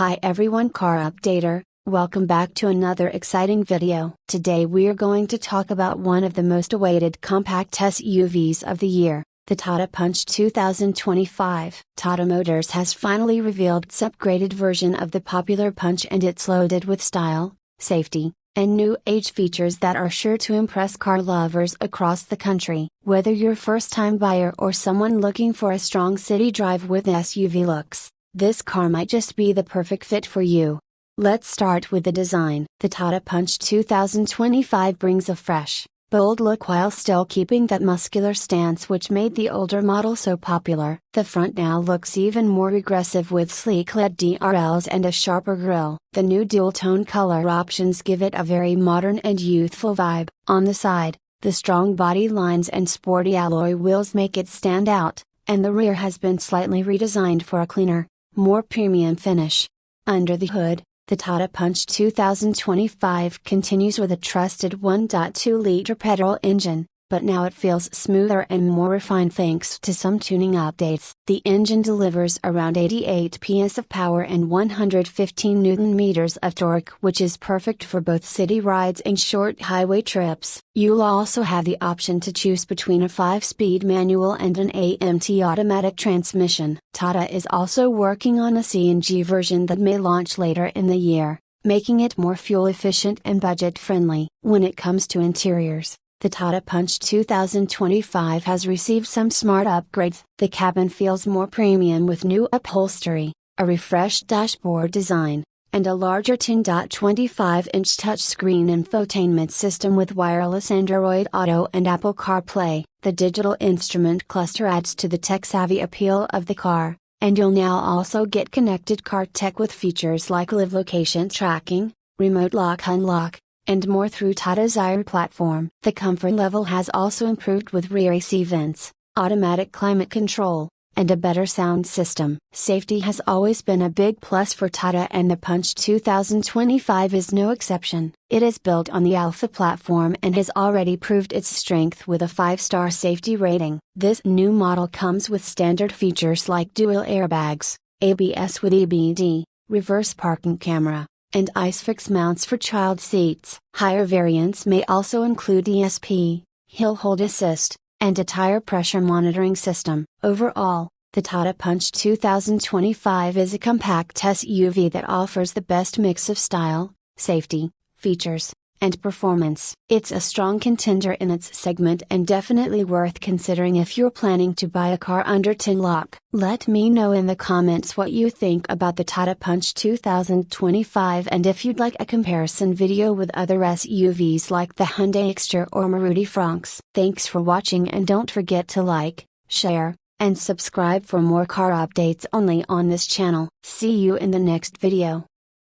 Hi everyone, car updater, welcome back to another exciting video. Today we're going to talk about one of the most awaited compact SUVs of the year, the Tata Punch 2025. Tata Motors has finally revealed its upgraded version of the popular Punch, and it's loaded with style, safety, and new age features that are sure to impress car lovers across the country. Whether you're a first-time buyer or someone looking for a strong city drive with SUV looks, this car might just be the perfect fit for you. Let's start with the design. The Tata Punch 2025 brings a fresh, bold look while still keeping that muscular stance which made the older model so popular. The front now looks even more aggressive with sleek LED DRLs and a sharper grille. The new dual-tone color options give it a very modern and youthful vibe. On the side, the strong body lines and sporty alloy wheels make it stand out, and the rear has been slightly redesigned for a cleaner, more premium finish. Under the hood, the Tata Punch 2025 continues with a trusted 1.2-liter petrol engine, but now it feels smoother and more refined thanks to some tuning updates. The engine delivers around 88 PS of power and 115 Nm of torque, which is perfect for both city rides and short highway trips. You'll also have the option to choose between a 5-speed manual and an AMT automatic transmission. Tata is also working on a CNG version that may launch later in the year, making it more fuel efficient and budget friendly. When it comes to interiors, the Tata Punch 2025 has received some smart upgrades. The cabin feels more premium with new upholstery, a refreshed dashboard design, and a larger 10.25-inch touchscreen infotainment system with wireless Android Auto and Apple CarPlay. The digital instrument cluster adds to the tech-savvy appeal of the car, and you'll now also get connected car tech with features like live location tracking, remote lock unlock, and more through Tata's Air platform. The comfort level has also improved with rear AC vents, automatic climate control, and a better sound system. Safety has always been a big plus for Tata, and the Punch 2025 is no exception. It is built on the Alpha platform and has already proved its strength with a 5-star safety rating. This new model comes with standard features like dual airbags, ABS with EBD, reverse parking camera, and ISOFIX mounts for child seats. Higher variants may also include ESP, hill hold assist, and a tire pressure monitoring system. Overall, the Tata Punch 2025 is a compact SUV that offers the best mix of style, safety, features, and performance. It's a strong contender in its segment and definitely worth considering if you're planning to buy a car under 10 lakh. Let me know in the comments what you think about the Tata Punch 2025 and if you'd like a comparison video with other SUVs like the Hyundai Xter or Maruti Fronx. Thanks for watching, and don't forget to like, share, and subscribe for more car updates only on this channel. See you in the next video.